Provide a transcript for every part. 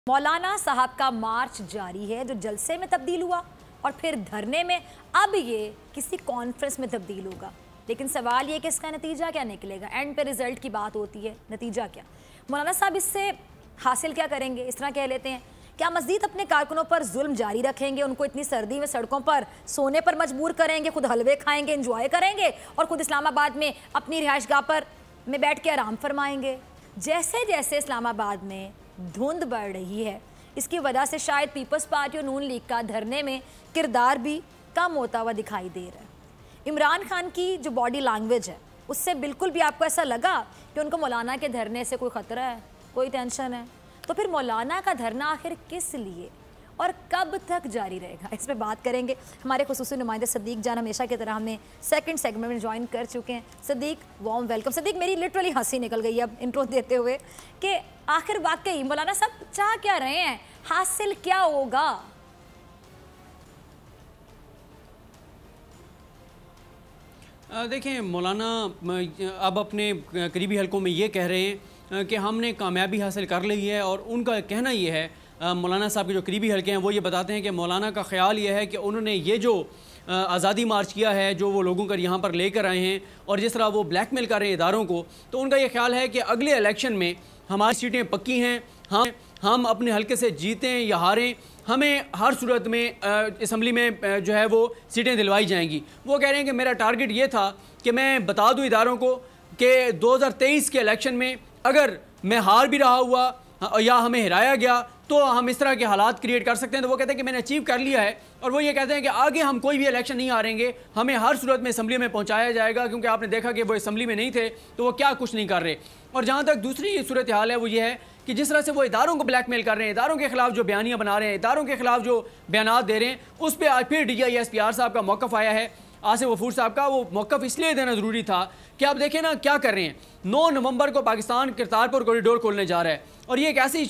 मौलाना साहब का मार्च जारी है जो जलसे में तब्दील हुआ और फिर धरने में, अब ये किसी कॉन्फ्रेंस में तब्दील होगा। लेकिन सवाल ये कि इसका नतीजा क्या निकलेगा। एंड पे रिजल्ट की बात होती है, नतीजा क्या। मौलाना साहब इससे हासिल क्या करेंगे, इस तरह कह लेते हैं। क्या मज़ीद अपने कारकुनों पर जुल्म जारी रखेंगे, उनको इतनी सर्दी में सड़कों पर सोने पर मजबूर करेंगे, खुद हलवे खाएंगे, इंजॉय करेंगे और खुद इस्लामाबाद में अपनी रिहाइशगाह पर में बैठ के आराम फरमाएंगे। जैसे जैसे इस्लामाबाद में धुंध बढ़ रही है, इसकी वजह से शायद पीपल्स पार्टी और नून लीग का धरने में किरदार भी कम होता हुआ दिखाई दे रहा है। इमरान खान की जो बॉडी लैंग्वेज है उससे बिल्कुल भी आपको ऐसा लगा कि उनको मौलाना के धरने से कोई ख़तरा है, कोई टेंशन है? तो फिर मौलाना का धरना आखिर किस लिए और कब तक जारी रहेगा, इस पर बात करेंगे। हमारे खुसूसी नुमाइंदे सदीक जान हमेशा की तरह हमें सेकंड सेगमेंट में ज्वाइन कर चुके हैं। Sadiq, warm welcome. सदीक, मेरी लिटरली हंसी निकल गई अब इंट्रो देते हुए कि आखिर वाकई मौलाना साहब चाह क्या रहे हैं, हासिल क्या होगा? देखें, मौलाना अब अपने करीबी हलकों में ये कह रहे हैं कि हमने कामयाबी हासिल कर ली है, और उनका कहना ये है, मौलाना साहब के जो करीबी हलके हैं वो ये बताते हैं कि मौलाना का ख्याल ये है कि उन्होंने ये जो आज़ादी मार्च किया है, जो वो लोगों को यहाँ पर लेकर आए हैं और जिस तरह वो ब्लैकमेल कर रहे हैं इदारों को, तो उनका ये ख्याल है कि अगले इलेक्शन में हमारी सीटें पक्की हैं, हम अपने हलके से जीतें या हारें, हमें हर सूरत में असम्बली में जो है वो सीटें दिलवाई जाएंगी। वो कह रहे हैं कि मेरा टारगेट ये था कि मैं बता दूं इदारों को कि 2023 के इलेक्शन में अगर मैं हार भी रहा हुआ या हमें हिराया गया तो हम इस तरह के हालात क्रिएट कर सकते हैं। तो वो कहते हैं कि मैंने अचीव कर लिया है, और वो ये कहते हैं कि आगे हम कोई भी इलेक्शन नहीं हारेंगे, हमें हर सूरत में असम्बली में पहुंचाया जाएगा, क्योंकि आपने देखा कि वो असम्बली में नहीं थे तो वो क्या कुछ नहीं कर रहे। और जहाँ तक दूसरी सूरत हाल है वो ये है कि जिस तरह से वो इदारों को ब्लैकमेल कर रहे हैं, इदारों के खिलाफ जो बयानियाँ बना रहे हैं, इदारों के खिलाफ जो बयानात दे रहे हैं, उस पर आज फिर DISPR साहब का मौक़िफ़ आया है, आसिफ गफूर साहब का। वो मौक़िफ़ इसलिए देना ज़रूरी था कि आप देखें ना क्या कर रहे हैं। 9 नवंबर को पाकिस्तान करतारपुर कॉरिडोर खोलने जा रहा है, और ये एक ऐसी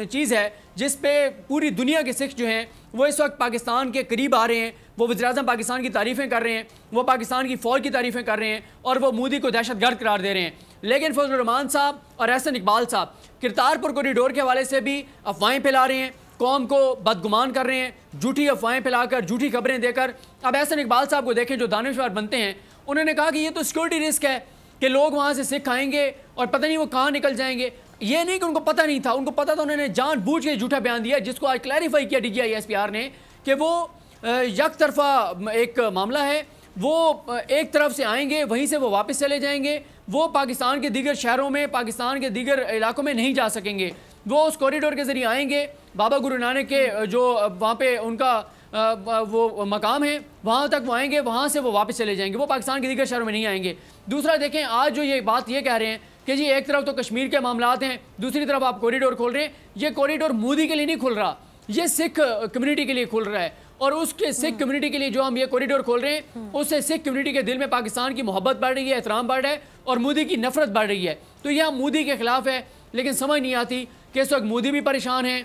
चीज़ है जिस पे पूरी दुनिया के सिख जो हैं वो इस वक्त पाकिस्तान के करीब आ रहे हैं। वो वज़ीर-ए-आज़म पाकिस्तान की तारीफ़ें कर रहे हैं, वो पाकिस्तान की फ़ौज की तारीफ़ें कर रहे हैं, और वो मोदी को दहशतगर्द करार दे रहे हैं। लेकिन फजल रहमान साहब और एहसन इकबाल साहब करतारपुर कॉरिडोर के हवाले से भी अफवाहें फैला रहे हैं, कौम को बदगुमान कर रहे हैं, झूठी अफवाहें फैलाकर, झूठी खबरें देकर। अब एहसन इकबाल साहब को देखें जो दानिशवर बनते हैं, उन्होंने कहा कि ये तो सिक्योरिटी रिस्क है कि लोग वहाँ से सिख आएंगे और पता नहीं वो कहाँ निकल जाएंगे। ये नहीं कि उनको पता नहीं था, उनको पता था, उन्होंने जानबूझ के झूठा बयान दिया, जिसको आज क्लैरिफाई किया DISPR ने कि वो एक तरफा एक मामला है, वो एक तरफ से आएंगे वहीं से वो वापस चले जाएंगे, वो पाकिस्तान के दीगर शहरों में, पाकिस्तान के दीगर इलाकों में नहीं जा सकेंगे। वो उस कॉरिडोर के ज़रिए आएंगे, बाबा गुरु नानक के जो वहाँ पे उनका वो मकाम है वहाँ तक वो आएंगे, वहाँ से वो वापस चले जाएंगे, वो पाकिस्तान के दीगर शहरों में नहीं आएंगे। दूसरा देखें, आज जो ये बात ये कह रहे हैं कि जी एक तरफ तो कश्मीर के मामलात हैं, दूसरी तरफ आप कॉरिडोर खोल रहे हैं। ये कॉरिडोर मोदी के लिए नहीं खुल रहा, ये सिख कम्युनिटी के लिए खुल रहा है, और उसके सिख कम्युनिटी के लिए जो हम ये कॉरिडोर खोल रहे हैं उससे सिख कम्युनिटी के दिल में पाकिस्तान की मोहब्बत बढ़ रही है, एहतराम बढ़ रहा है, और मोदी की नफरत बढ़ रही है। तो यह मोदी के खिलाफ है। लेकिन समझ नहीं आती कि इस वक्त मोदी भी परेशान है,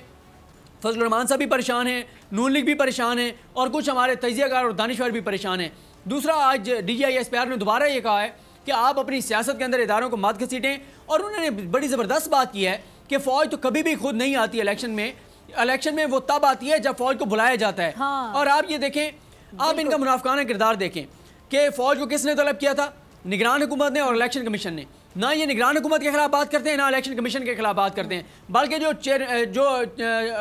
फजल रहमान साहब भी परेशान हैं, नून लीग भी परेशान है, और कुछ हमारे तजियाकार और दानिशवर भी परेशान हैं। दूसरा, आज DISPR ने दोबारा ये कहा है कि आप अपनी सियासत के अंदर इदारों को मत घसीटें, और उन्होंने बड़ी ज़बरदस्त बात की है कि फ़ौज तो कभी भी खुद नहीं आती इलेक्शन में वो तब आती है जब फ़ौज को बुलाया जाता है। हाँ। और आप ये देखें, आप इनका मुनाफिकाना किरदार देखें कि फ़ौज को किसने तलब किया था, निगरान हुकूमत ने और इलेक्शन कमीशन ने। ना ये निगरान हुकूमत के खिलाफ बात करते हैं, ना इलेक्शन कमीशन के खिलाफ बात करते हैं, बल्कि जो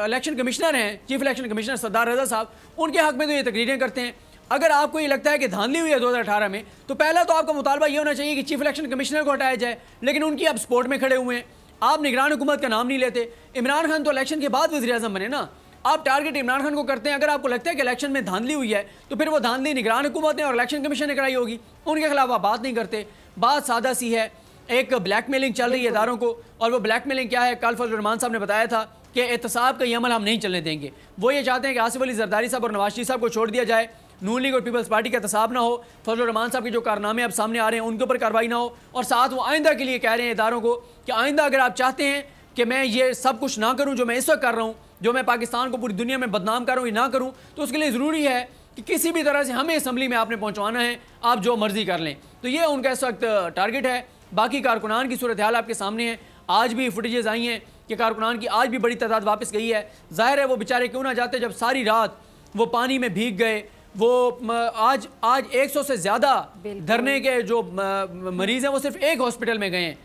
इलेक्शन कमिश्नर हैं, चीफ इलेक्शन कमिश्नर सरदार रजा साहब, उनके हक में तो ये तकरीरें करते हैं। अगर आपको ये लगता है कि धांधली हुई है 2018 में, तो पहला तो आपका मुतालबा ये होना चाहिए कि चीफ इलेक्शन कमिश्नर को हटाया जाए, लेकिन उनकी अब सपोर्ट में खड़े हुए हैं। आप निगरान हुकूमत का नाम नहीं लेते। इमरान खान तो इलेक्शन के बाद वज़ीर-ए-आज़म बने ना, आप टारगेट इमरान खान को करते हैं। अगर आपको लगता है कि इलेक्शन में धांधली हुई है तो फिर वो धांधली निगरान हुकूमत ने और इलेक्शन कमीशन ने कराई होगी, उनके खिलाफ आप बात नहीं करते। बात सादा सी है, एक ब्लैकमेलिंग चल रही है इदारों को, और वो ब्लैकमेलिंग क्या है, कल फजल रहमान साहब ने बताया था कि एहतसाब का ये अमल हम नहीं चलने देंगे। वो ये चाहते हैं कि आसिफ अली जरदारी साहब और नवाज शरीफ साहब को छोड़ दिया जाए, नून लीग और पीपल्स पार्टी का एहतसाब ना हो, फजल रहमान साहब के जो कारनामे अब सामने आ रहे हैं उनके ऊपर कार्रवाई ना हो, और साथ वो आइंदा के लिए कह रहे हैं इदारों को कि आइंदा अगर आप चाहते हैं कि मैं ये सब कुछ ना करूँ जो मैं इस वक्त कर रहा हूँ, जो मैं पाकिस्तान को पूरी दुनिया में बदनाम कर रहा हूँ, ये ना करूँ, तो उसके लिए ज़रूरी है कि किसी भी तरह से हमें असम्बली में आपने पहुँचवाना है, आप जो मर्जी कर लें। तो ये उनका इस वक्त टारगेट है। बाकी कारकुनान की सूरत हाल आपके सामने है। आज भी फुटेजेस आई हैं कि कारकुनान की आज भी बड़ी तादाद वापस गई है। जाहिर है वो बेचारे क्यों ना जाते जब सारी रात वो पानी में भीग गए। वो आज 100 से ज़्यादा धरने के जो मरीज़ हैं वो सिर्फ एक हॉस्पिटल में गए हैं।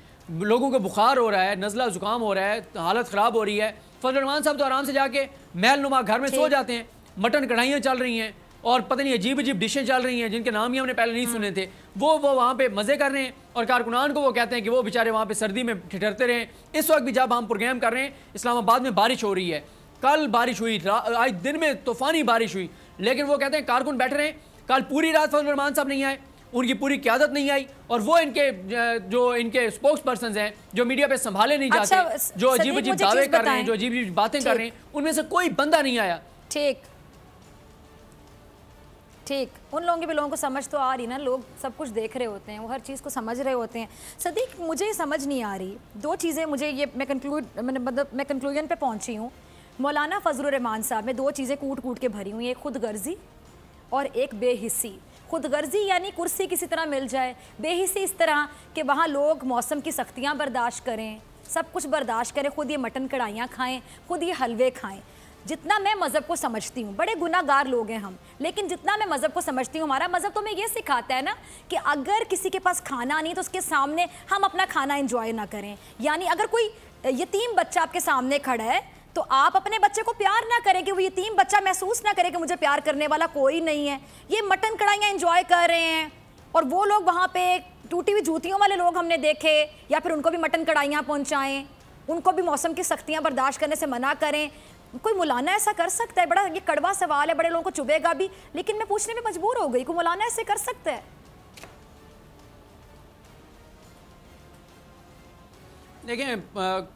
लोगों को बुखार हो रहा है, नज़ला ज़ुकाम हो रहा है, हालत ख़राब हो रही है। फजल रहमान साहब तो आराम से जाके महल नुमा घर में सो जाते हैं। मटन कढ़ाइयाँ चल रही हैं और पता नहीं अजीब अजीब डिशें चल रही हैं जिनके नाम ही हमने पहले नहीं सुने थे। वो वहाँ पे मज़े कर रहे हैं और कारकुनान को वो कहते हैं कि वो बेचारे वहाँ पे सर्दी में ठिठरते रहें। इस वक्त भी जब हम प्रोग्राम कर रहे हैं इस्लामाबाद में बारिश हो रही है, कल बारिश हुई, आज दिन में तूफ़ानी बारिश हुई, लेकिन वो कहते हैं कारकुन बैठ रहे हैं। कल पूरी रात फजल रहमान साहब नहीं आए, उनकी पूरी क़यादत नहीं आई और वो इनके स्पोक्स पर्सन हैं जो मीडिया पे संभाले नहीं जाते, जो अजीब अजीब दावे कर रहे हैं, जो अजीब अजीब बातें कर रहे हैं, उनमें से कोई बंदा नहीं आया। ठीक, उन लोगों भी लोगों को समझ तो आ रही ना, लोग सब कुछ देख रहे होते हैं, वो हर चीज़ को समझ रहे होते हैं। सदीक, मुझे समझ नहीं आ रही दो चीज़ें, मुझे ये मैं कंक्लूजन पे पहुंची हूँ। मौलाना फजलुर रहमान साहब में दो चीज़ें कूट कूट के भरी हुई, एक खुद गर्जी और एक बेहिस्सी। खुद गर्जी यानी कुर्सी किसी तरह मिल जाए, बेहिस्सी इस तरह कि वहाँ लोग मौसम की सख्तियाँ बर्दाश्त करें, सब कुछ बर्दाश्त करें, खुद ये मटन कढ़ाइयाँ खाएँ, खुद ये हलवे खाएँ। जितना मैं मज़हब को समझती हूँ, बड़े गुनाहगार लोग हैं हम, लेकिन जितना मैं मज़हब को समझती हूँ, हमारा मज़हब तो हमें ये सिखाता है ना कि अगर किसी के पास खाना नहीं तो उसके सामने हम अपना खाना एंजॉय ना करें। यानी अगर कोई यतीम बच्चा आपके सामने खड़ा है तो आप अपने बच्चे को प्यार ना करें कि वो यतीम बच्चा महसूस ना करे कि मुझे प्यार करने वाला कोई नहीं है। ये मटन कढ़ाइयाँ एंजॉय कर रहे हैं और वो लोग वहाँ पे टूटी हुई जूतियों वाले लोग हमने देखे, या फिर उनको भी मटन कढ़ाइयाँ पहुँचाएँ, उनको भी मौसम की सख्तियाँ बर्दाश्त करने से मना करें। कोई मौलाना ऐसा कर सकता है? बड़ा ये कड़वा सवाल है, बड़े लोगों को चुभेगा भी, लेकिन मैं पूछने में मजबूर हो गई, कोई मौलाना ऐसे कर सकता है? देखें,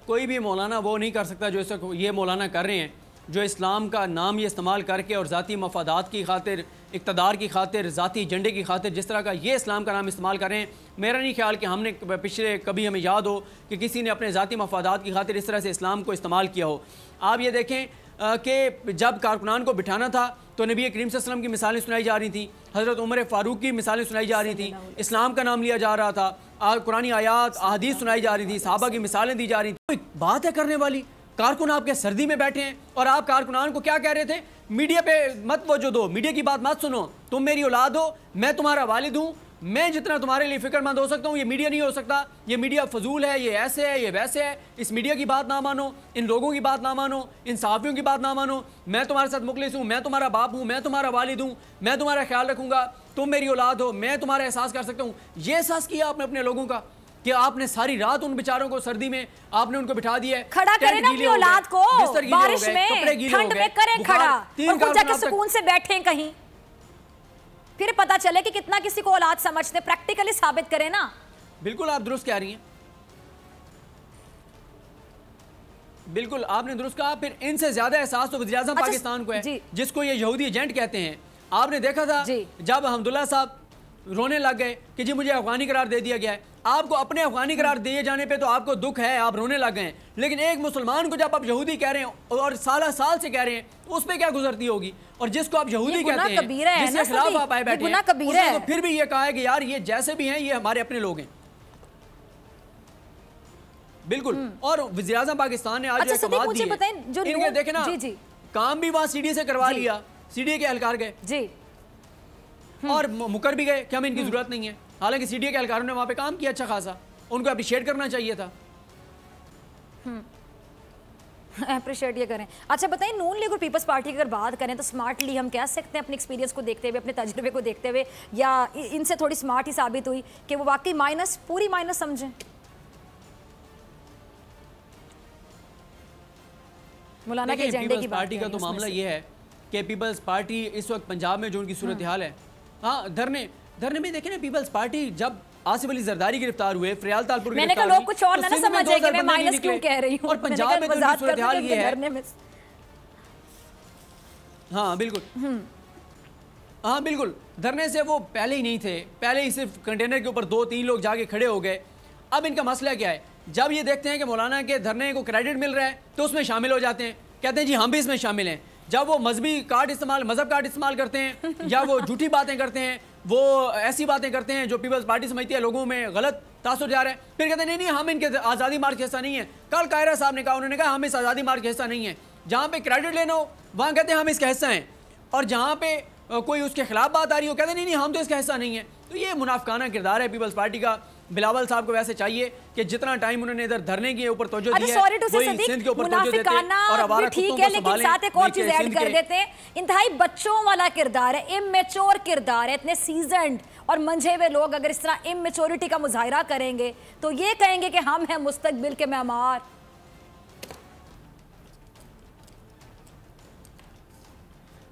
कोई भी मौलाना वो नहीं कर सकता जो इस वक्त ये मौलाना कर रहे हैं, जो इस्लाम का नाम ये इस्तेमाल करके और ज़ाती मफादात की खातिर, इक़्तिदार की खातिर, ज़ाती एजेंडे की खातिर जिस तरह का ये इस्लाम का नाम इस्तेमाल कर रहे हैं। मेरा नहीं ख्याल कि हमने पिछले कभी हमें याद हो कि किसी ने अपने ज़ाती मफादात की खातिर इस तरह से इस्लाम को इस्तेमाल किया हो। आप ये देखें कि जब कारकुनान को बिठाना था तो नबी करीम सल्लल्लाहु अलैहि वसल्लम की मिसालें सुनाई जा रही थी, हज़रत उमर फ़ारूक की मिसालें सुनाई जा रही थी, इस्लाम का नाम लिया जा रहा था, कुरानी आयात अहादीस सुनाई जा रही थी, सहाबा की मिसालें दी जा रही थी। बात है करने वाली, कारकुन आपके सर्दी में बैठे हैं और आप कारकुनान को क्या कह रहे थे? मीडिया पे मत वजह दो, मीडिया की बात मत सुनो, तुम मेरी औलाद हो, मैं तुम्हारा वालिद हूँ, मैं जितना तुम्हारे लिए फिक्रमंद हो सकता हूँ ये मीडिया नहीं हो सकता, ये मीडिया फजूल है, ये ऐसे है, ये वैसे है, इस मीडिया की बात ना मानो, इन लोगों की बात ना मानो, इन सहाफ़ियों की बात ना मानो, मैं तुम्हारे साथ मुखलिस हूँ, मैं तुम्हारा बाप हूँ, मैं तुम्हारा वालिद हूँ, मैं तुम्हारा ख्याल रखूँगा, तुम मेरी औलाद हो, मैं तुम्हारा एहसास कर सकता हूँ। ये एहसास किया आपने अपने लोगों का कि आपने सारी रात उन बेचारों को सर्दी में आपने उनको बिठा दिया है, खड़ा करें ना अपनी औलाद को, बारिश में ठंड में करें खड़ा, और खुद जाके सुकून से बैठे कहीं, फिर पता चले कि कितना किसी को औलाद समझते, प्रैक्टिकली साबित करें ना। बिल्कुल आप दुरुस्त कह रही हैं, बिल्कुल आपने दुरुस्त कहा। फिर इनसे ज्यादा एहसास तो वज़ीर-ए-आज़म पाकिस्तान को है, जिसको ये यहूदी एजेंट कहते हैं। आपने देखा था जब अब्दुल्ला साहब रोने लग गए कि जी मुझे अफगानी करार दे दिया गया है, आपको अपने अफगानी करार दिए जाने पे तो आपको दुख है, आप रोने लग गए, लेकिन एक मुसलमान को जब आप यहूदी कह रहे हैं और साल से कह रहे हैं तो उस पर क्या गुजरती होगी? और जिसको आप यहूदी कहते हैं, जिसके खिलाफ आप आए बैठे हैं, उसने तो फिर भी ये कहा है कि यार ये जैसे भी हैं ये हमारे अपने लोग हैं। बिल्कुल। और वज़ीर-ए-आज़म पाकिस्तान ने आज एक बात दी है, इनके देखे ना काम भी वहां सीडीए से करवा लिया, सीडीए के एहलकार गए जी और मुकर भी गए कि हमें इनकी जरूरत नहीं है, हालांकि सीडीए के एहलकारों ने वहां पे काम किया अच्छा खासा, उनको अप्रिशिएट करना चाहिए था। अप्रिशिएट ये करें। अच्छा बताइए, नून लीग और पीपल्स पार्टी की अगर बात करें तो स्मार्टली हम कह सकते हैं अपने एक्सपीरियंस को देखते हुए, अपने तजुर्बे को देखते हुए, या इनसे थोड़ी स्मार्ट ही साबित हुई कि वो वाकई पूरी माइनस समझें? मौलाना के एजेंडे की पार्टी का तो मामला ये है कि पीपल्स पार्टी इस वक्त पंजाब में जो उनकी सूरत हाल है, हाँ धरने में देखें ना, पीपल्स पार्टी जब आसिफ अली जरदारी गिरफ्तार हुए, फरियाल तालपुर मैंने कहा लोग कुछ और ना समझे कि मैं माइनस क्यों कह रही हूं, और पंजाब में जो सूरत हाल ये है, हाँ बिल्कुल धरने से वो पहले ही नहीं थे, पहले ही सिर्फ कंटेनर के ऊपर 2-3 लोग जाके खड़े हो गए। अब इनका मसला क्या है, जब ये देखते हैं कि मौलाना के धरने को क्रेडिट मिल रहा है तो उसमें शामिल हो जाते हैं, कहते हैं जी हम भी इसमें शामिल हैं। जब वो मजहब कार्ड इस्तेमाल करते हैं या वो झूठी बातें करते हैं, वो ऐसी बातें करते हैं जो पीपल्स पार्टी समझती है लोगों में गलत तासुर जा रहा है। फिर कहते हैं नहीं नहीं हम इनके आज़ादी मार्च का हिस्सा नहीं है। कल कायरा साहब ने कहा, उन्होंने कहा हम इस आज़ादी मार्च का हिस्सा नहीं है। जहाँ पे क्रेडिट लेना हो वहाँ कहते हैं हम इसका हिस्सा हैं, और जहाँ पे कोई उसके खिलाफ बात आ रही हो कहते हैं नहीं नहीं हम तो इसका हिस्सा नहीं है। तो ये मुनाफिकाना किरदार है पीपल्स पार्टी का। बिलावल साहब को वैसे चाहिए कि जितना टाइम उन्होंने इधर धरने के ऊपर तवज्जो दी है, वही सिंध के ऊपर तवज्जो देते और आवारा कुत्तों को संभालें। साथ एक और चीज ऐड कर देते हैं, इंतहाई बच्चों वाला किरदार है, इमेच्योर किरदार है। इतने सीजन्ड और मंझे हुए लोग अगर इस तरह इमेच्योरिटी का मुजाहिरा करेंगे तो ये कहेंगे कि हम हैं मुस्तकबिल के मेहमान।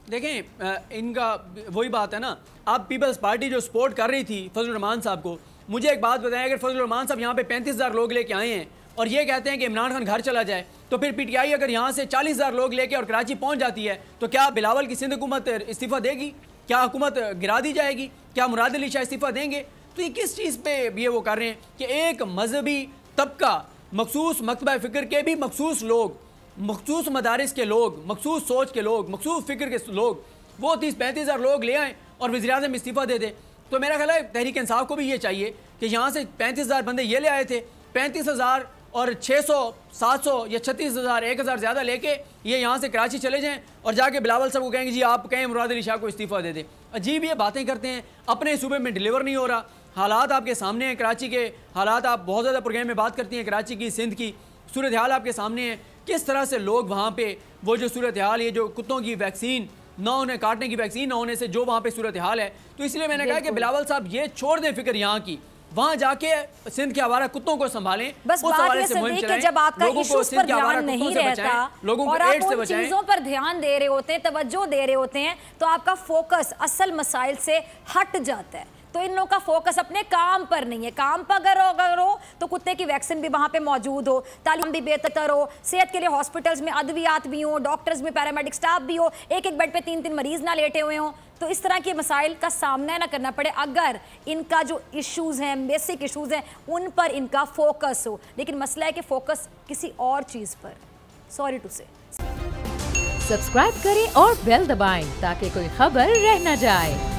देखें इनका वही बात है ना, अब पीपल्स पार्टी जो सपोर्ट कर रही थी फजल रहमान साहब को, मुझे एक बात बताएं, अगर फजल रहमान साहब यहाँ पे 35,000 लोग लेके आए हैं और ये कहते हैं कि इमरान खान घर चला जाए, तो फिर पीटीआई अगर यहाँ से 40,000 लोग लेके और कराची पहुँच जाती है तो क्या बिलावल की सिंध हुकूमत इस्तीफ़ा देगी? क्या हुकूमत गिरा दी जाएगी? क्या मुराद अली शाह इस्तीफ़ा देंगे? तो ये किस चीज़ पे ये वो कर रहे हैं कि एक मजहबी तबका, मखसूस मकतबा फ़िक्र के भी मखसूस लोग, मखसूस मदारिस के लोग, मखसूस सोच के लोग, मखसूस फ़िक्र के लोग, वो 30-35,000 लोग ले आएँ और वज़ीर-ए-आज़म इस्तीफ़ा दे दें। तो मेरा ख्याल है तहरीक इंसाफ को भी ये चाहिए कि यहाँ से 35,000 बंदे ये ले आए थे, 35,000 और 600, 700 या 36,000, 1,000 ज़्यादा लेके ये यहाँ से कराची चले जाएं और जाके बिलावल साहब को कहेंगे जी आप कहें मुराद अली शाह को इस्तीफ़ा दे दें। अजीब ये बातें करते हैं, अपने सूबे में डिलीवर नहीं हो रहा। हालात आपके सामने हैं, कराची के हालात आप बहुत ज़्यादा प्रोग्राम में बात करती हैं, कराची की, सिंध की सूरत हाल आपके सामने है, किस तरह से लोग वहाँ पे वो जो सूरत हाल, ये जो कुत्तों की वैक्सीन ना उन्हें काटने की वैक्सीन ना होने से जो वहाँ पे सूरत हाल है, तो इसलिए मैंने कहा कि बिलावल साहब ये छोड़ दें फिक्र यहाँ की, वहाँ जाके सिंध के आवारा कुत्तों को संभालें। बस बात ये सदीक कि जब आपका इश्यूज पर ध्यान नहीं रहता लोगों और को आप एड्स से उन बचाएं, चीजों पर ध्यान दे रहे होते हैं, तवज्जो दे रहे होते हैं, तो आपका फोकस असल मसाइल से हट जाता है। तो इन लोगों का फोकस अपने काम पर नहीं है। काम पर अगर हो तो कुत्ते की वैक्सीन भी वहाँ पे मौजूद हो, तालीम भी बेहतर हो, सेहत के लिए हॉस्पिटल्स में अद्वियात भी हो, डॉक्टर्स में पैरामेडिक स्टाफ भी हो, एक एक बेड पे 3-3 मरीज ना लेटे हुए हों, तो इस तरह के मसाइल का सामना ना करना पड़े अगर इनका जो इश्यूज़ हैं, बेसिक इश्यूज़ हैं, उन पर इनका फोकस हो। लेकिन मसला है कि फोकस किसी और चीज़ पर। सॉरी टू से। सब्सक्राइब करें और बेल दबाएं ताकि कोई खबर रह न जाए।